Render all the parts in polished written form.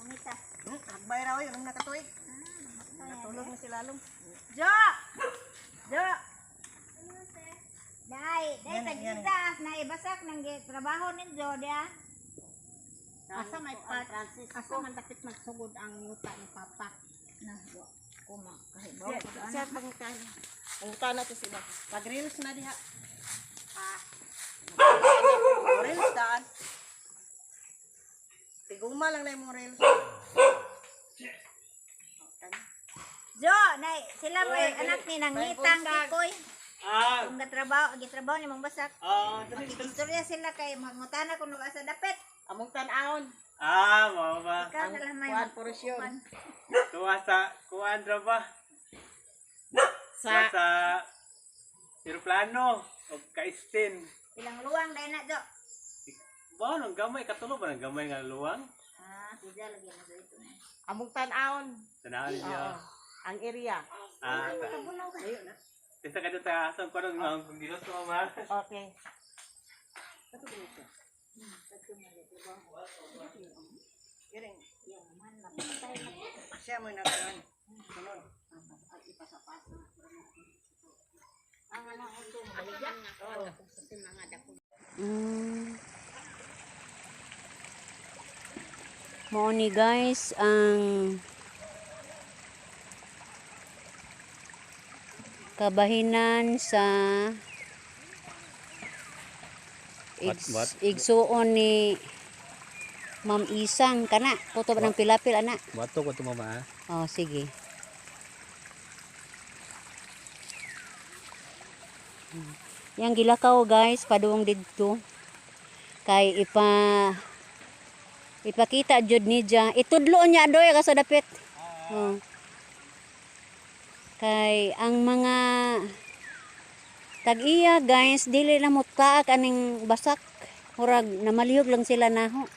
Mita. Nagbay raw yun, nakatuig. Natulog na sila lom. Jo! Jo! Dai, tagita na ibasak nang trabaho ninyo dia. Asa may part, asa man dapat magsugod ang nguta ni Papa. Na, kuma kahibaw. Siya pangutan. Pangutan na to sila. Pag-reels na diha. Reels daan. Tiguma lang na yung reels. Jo, na sila mo anak ni nang ngitang kikoy. Kung gitrabaho ni mong basak. Istorya sila kay mangutana kung nuga sa dapit. Among tan-aon. Mao ba? Ikaw na lang may Kuan porosyon. Tuwa sa kuan ra ba? Sa Sa eroplano o ka-stin. ilang luwang dai na Jo. Ba nang gamay katulo ba nang gamay nga luwang? Pija lagi na dito. among tan-aon. Tanahan niya. Ang area. Kabunaw ka. Ayun na. Isa ka dito sa asang ko nang kung gilos ko ma. Okay. Siya mo nagkaroon. Sunod. At ipasapasa. Ang anak ko maligyan na ko sa mga dako. Mao ni guys ang kabahinan sa igsuon ni Ma'am Isang kana kutob ng pilapil ana. Bato ko to mama. Oh sige. Yang gilakaw guys padung didto kay ipakita jud ni Dia itudlo niya doy ka sa dapit. Oh. Kay ang mga tag-iya guys dili na mo taak aning basak murag namalihog lang sila naho.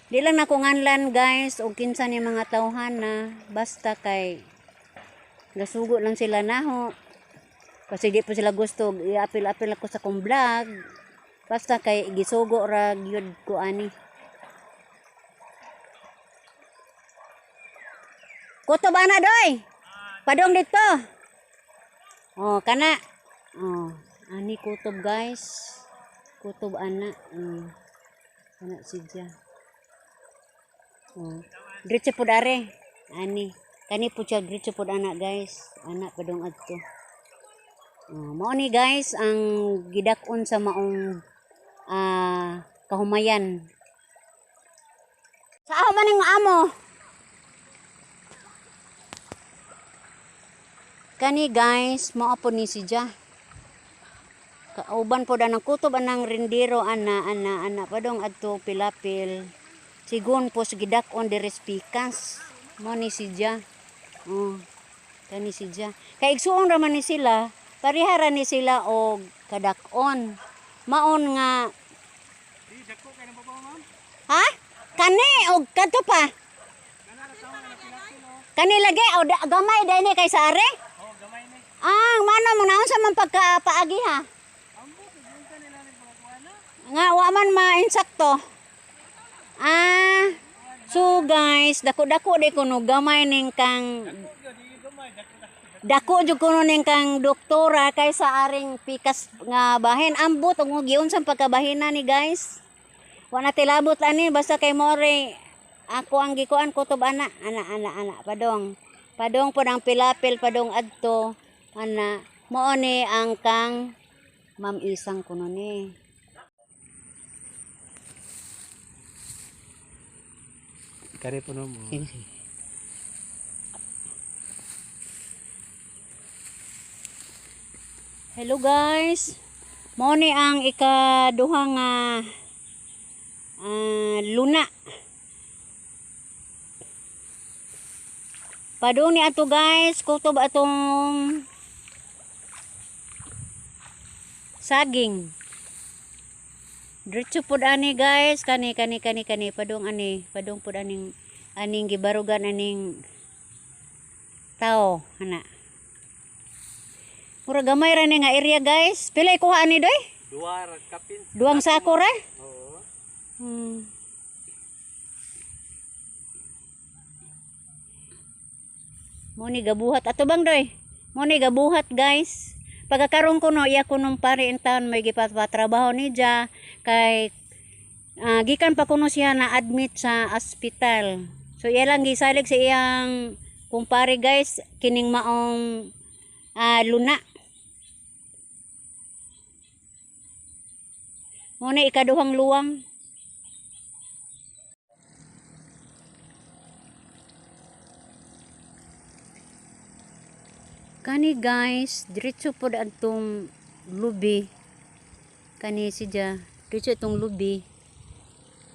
Di lang nakunganlan guys o kinsa ni mga tawhan na basta kay nasugo lang sila naho. Kasi di pa sila gusto i-apil-apil ako sa kong vlog. Basta kay gisugo ra gyud ko ani. Kutob ana doy. Padong dito. Oh, kana. Oh, ani kutob guys. Kutob ana. Kana si Dia. Oh, diretso pud are. Ani. Kani pud siya diretso pud ana guys. Ana padong adto. Oh, mao ni guys ang gidak-on sa maong kahumayan. Sa aho man ning amo. Kani guys, mao po ni si Dia. Kauban po danang kutob anang rendero ana padong adto pilapil. Sigon po gidak-on deres pikas. Mao ni si Dia. Oh, kani si Dia. Kay igsuon ra man ni sila, parihara ni sila og kadak-on. Maon nga ha? Kani og kadto pa. Kani lagi o gamay dai ni kay sa are? Mano mo naon sa man pagkapaagi ha? Nga wa man ma-insakto. So guys, dako-dako di kuno gamay ning kang dako jud kuno ning kang doktora kay sa aring pikas nga bahin ambot ug giun sa pagkabahina ni guys. Wa na tilabot ani basta kay more ako ang gikuan kutob ana padong pod ang pilapil padong adto ana mao ni ang kang Ma'am Isang kuno ni. Kare po mo. Hello guys. Mao ni ang ikaduha nga luna. Padung ni ato guys, kutob atong saging. Diretso pud ani guys, kani padung pud aning gibarugan aning tao ana. Mura gamay ra ni nga area guys. Pila ikuha ani doy? Duang sako ra? Oo. Mo ni gabuhat ato bang doy. Mo ni gabuhat guys. Pagkakaroon ko no iya kunong pare in town may gipatrabaho ni ja kay gikan pa kuno siya na admit sa ospital. So iya lang gisalig sa iyang kumpare guys kining maong luna. Mo ni ikaduhang luwang. Kani guys, diretso pod adtong lubi. Kani siya, diretso itong lubi.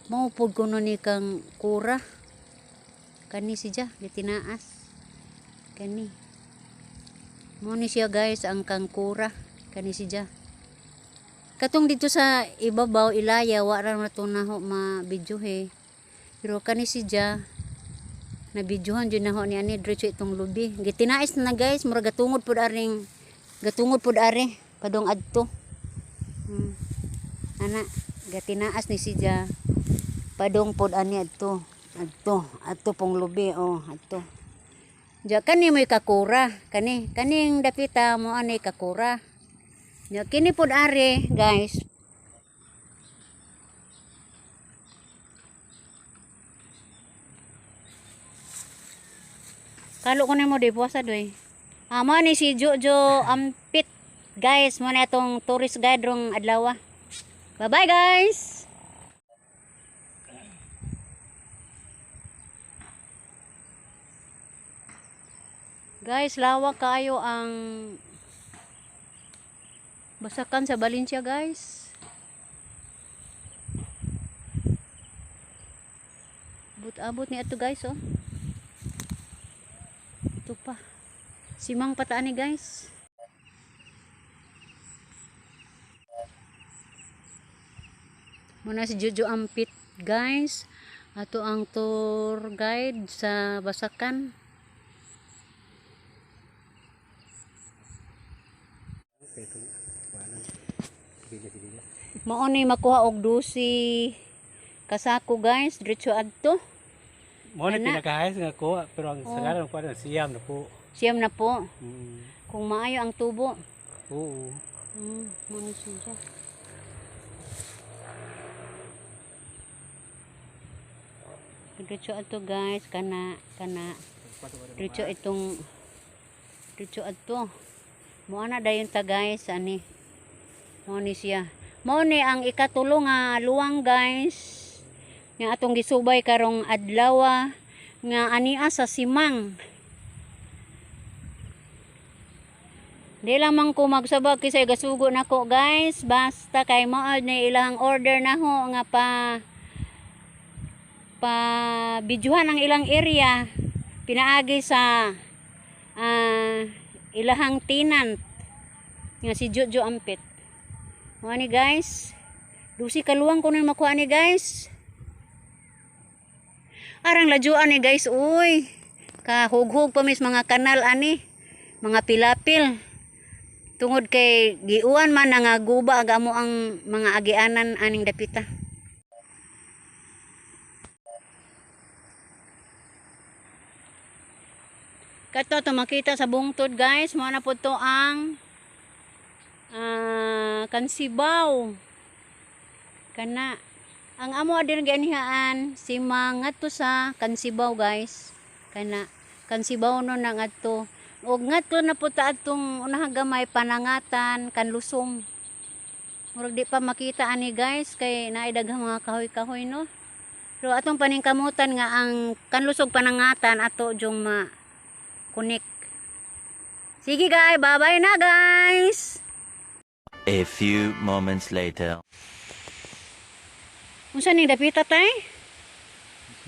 Mao pod kuno ni kang kura. Kani siya, gitinaas. Kani. Mo ni siya guys ang kang kura. Kani siya. Katong dito sa ibabaw ilaya wa ra na to naho ma-videohe. Pero kani siya na videohan jud na ho ni ani diretso itong lubi. Gitinais na guys, murag gatungod pud ari padong adto. Ana, gatinaas ni siya. Padong pud ani adto. Adto pong lubi adto. Ja kani may kakura, kaning dapita mo ani kakura. Ja kini pud ari guys. Kalo ko mo di puasa doy. Mo ni si Jojo Ampit. Guys, mo na itong tourist guide rong adlaw. Bye-bye guys. Guys, lawak kayo ang basakan sa Valencia guys. Abot ni ato guys Ito pa. Simang pataan ni guys. Muna si Jojo Ampit guys. Ato ang tour guide sa Basakan. Mao ni makuha og 12 kasako guys, diretso adto. Mo ni pinakahayas nga ko pero ang sagaran ko na siyam na po. Siyam na po. Kung maayo ang tubo. Oo. Mo ni siya. Diretso adto guys, kana diretso adto. Mo ana dayon ta guys ani. Mo ni siya. Mo ni ang ikatulo nga luwang guys. Nga atong gisubay karong adlaw nga ania sa Simang. Di lamang ko magsabag kisay gasugo nako guys. Basta kay mao ni ilang order na ho nga pa bidyuhan ang ilang area. Pinaagi sa ilahang tenant nga si Jojo Ampit. Mo ni guys. Dusi kaluwang ko na makuha ni guys. Arang lajuan ni guys, uy. Kahughog pa mis mga kanal ani, mga pilapil. Tungod kay giuan man nga guba agamo ang mga agianan aning dapita. Kato to makita sa bungtod guys, mo na po to ang Kansibaw. Kana ang amo adin ganihaan si mangadto sa Kansibaw guys. Kana Kansibaw no na ngadto. Og ngadto na po ta atong unahang gamay Panangatan, Kanlusong. Murag di pa makita ani guys kay naay daghang mga kahoy-kahoy no. Pero atong paningkamutan nga ang Kanlusog Panangatan ato jong ma-connect. Sige guys, bye-bye na guys. A few moments later. Unsa ning dapita tay?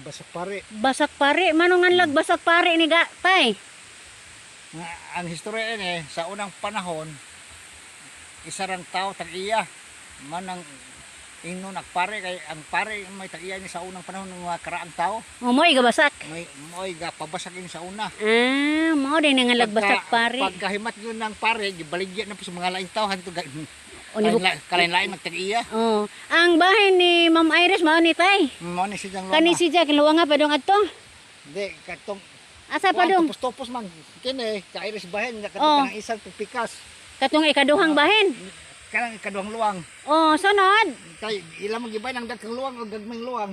Basak pare. Basak pare, manungan lag basak pare ni tay. Ang historya ni sa unang panahon isarang tao tag-iya manang ino nagpare kay ang pare may tag-iya ni sa unang panahon ng mga karaang tao. Moy gabasak. Moy ga pabasakin sa una. Mao din nga lag basak pare. Pagkahimat yun ng pare, gibaligya na po sa mga laing tao hanto kalain-lain magtag-iya. Oh, ang bahay ni Ma'am Iris mao ni tay. Mao ni siyang Kani siya kiluwa nga padong adto. Hindi katong Asa pa dong? Tupos-tupos man kini ka iris bahin nga Oh. kanang isang pikas. Katong ikaduhang bahin. Kanang ikaduhang luwang. Oh, sunod. Kay ila mo gibay nang daghang luwang o gagmayng luwang.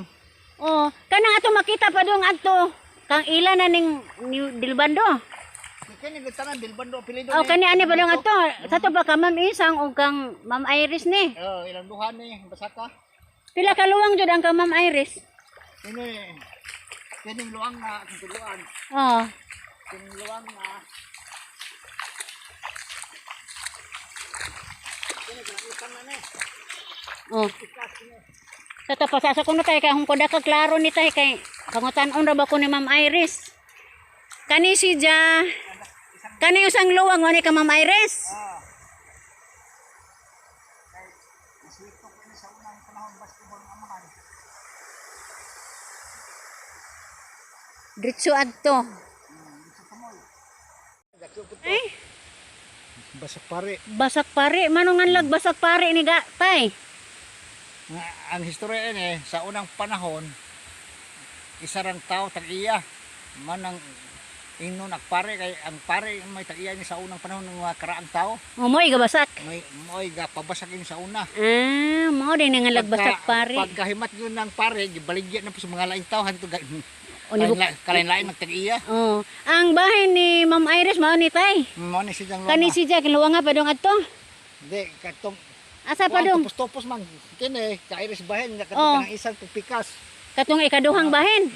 Oh, kanang ato makita pa dong adto. Kang ila na ning Dilbando. Kini gitanan Dilbando apelyido Oh, kani ani pa dong adto. Sa to ba ka Ma'am Isang o kang Ma'am Iris ni? Oh, ilang duha ni basaka. Pila ka luwang jud ang kang Ma'am Iris? Kini luwang na tuluan. Oh. Kini luwang na Oh. Sa to pa sa kuno kay kung koda ka klaro ni tay kay pangutan-on ra ba ko ni Ma'am Iris? Kani si Ja. Kani usang luwang wani ka Ma'am Iris? Diretso adto. Eh, basak pare. basak pare, manungan lag basak pare ni ga tay. Ang historya ni sa unang panahon isa rang tao tag-iya manang ingno nagpare kay ang pare may tag-iya ni sa unang panahon ng mga karaang tao Umoy ga basak. may gapabasak ini sa una. Ah, mao din nga lag basak pare. Pagkahimat yun ng pare gibaligya na po sa mga laing tao hanto O, ni bu- kalain-lain nagtag-iya. Oh, ang bahay ni Ma'am Iris mao ni tay. Mo ni siyang Kani si Ja kiluwa nga pa dong adto. Di katong Asa pa dong? tupos-tupos man kini ka iris bahin nga Oh. kanang isang pikas. Katong ikaduhang bahin.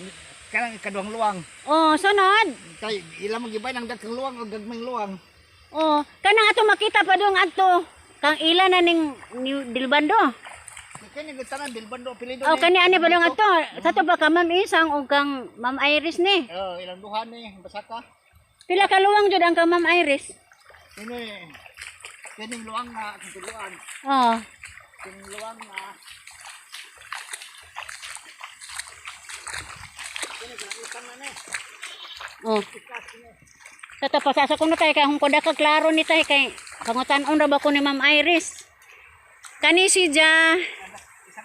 Kanang ikaduhang luwang. Oh, sunod. Kay ila mo gibay nang daghang luwang o gagmayng luwang. Oh, kanang ato makita pa dong adto. Kang ila na ning Dilbando. Kini gitanan Dilbando apelyido Oh, kani ani pa dong adto. Sa to ba ka Ma'am Isang o kang Ma'am Iris ni? Oh, ilang duha ni basaka. Pila ka luwang jud ang kang Ma'am Iris? Kini luwang na tuluan. Oh. Kini luwang na Oh. Sa to pa sa kuno kay kung koda ka klaro ni tay kay pangutan-on ra ba ko ni Ma'am Iris? Kani si Ja.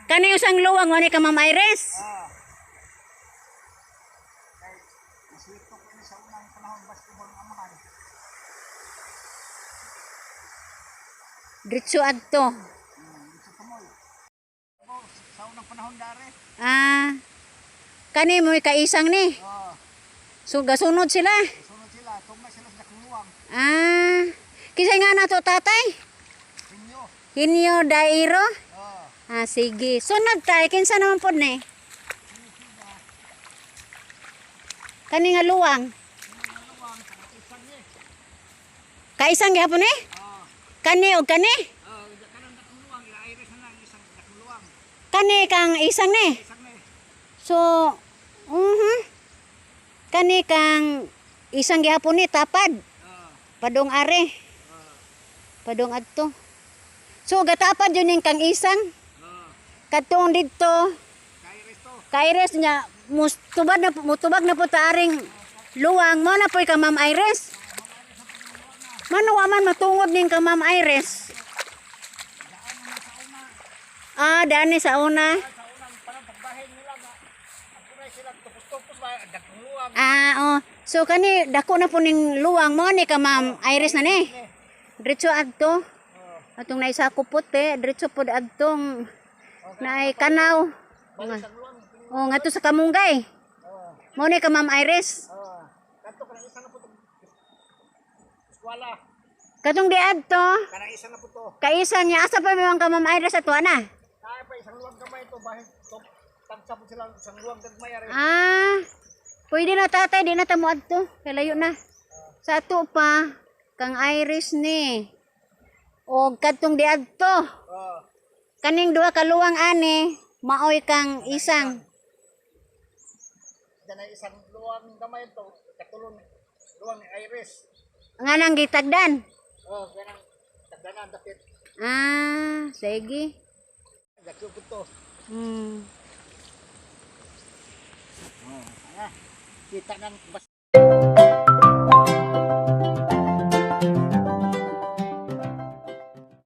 Kani usang luwang wani ka Ma'am Iris? Diretso adto. sa unang panahon dare. Ah. Kani mo kaisang ni. Oh, So gasunod sila. sunod sila, tugma sila sa daghang luwang. Ah. Kisay nga na to tatay? Inyo. Hinyo Dairo? Oh, Ah, sige. Sunod tay, kinsa naman pod ni? Kani nga luwang. Kaisang gihapon ni? Kani o kani? kanang daghang luwang ila iris na lang isang daghang luwang. Kani kang isang ni. Isang ni. So, kani kang isang gihapon ni tapad. Padong are. Padong adto. So gatapad yun yung kang isang. Katong dito. Ka-Iris niya mutubag na po taaring luwang mo na po ka Ma'am Iris. Manuwa man matungod ning ka Ma'am Iris. Ah, daan ni sa una. Ah, oh. So kani dako na po ning luwang mo ni ka Ma'am Iris na ni. Diretso adto. Atong naisakupot pe, diretso pod adtong naay kanaw. Oh, ngadto sa Kamunggay. Mo ni ka Ma'am Iris. Kanto kanang isang na po to. Eskwela. Katong di adto, Kanang isang na po to. kaisa niya asa pa man ka Ma'am Iris ato ana. Kaya pa isang luwang gamay to bahin to. Tagsa po sila isang luwang gagmay ari. Ah, pwede na tatay, di na tamo adto. Kay layo na. Sa ato pa kang Iris ni. O katong di adto. Oh, Kaning duha ka luwang ani, maoy kang isang. danay isang luwang gamay to. Katulon luwang ni Iris. Nga nang gitagdan. Oh, kanang tagdanan dapit. Ah, sige. Gatlo po to. Hmm. Kita nang bas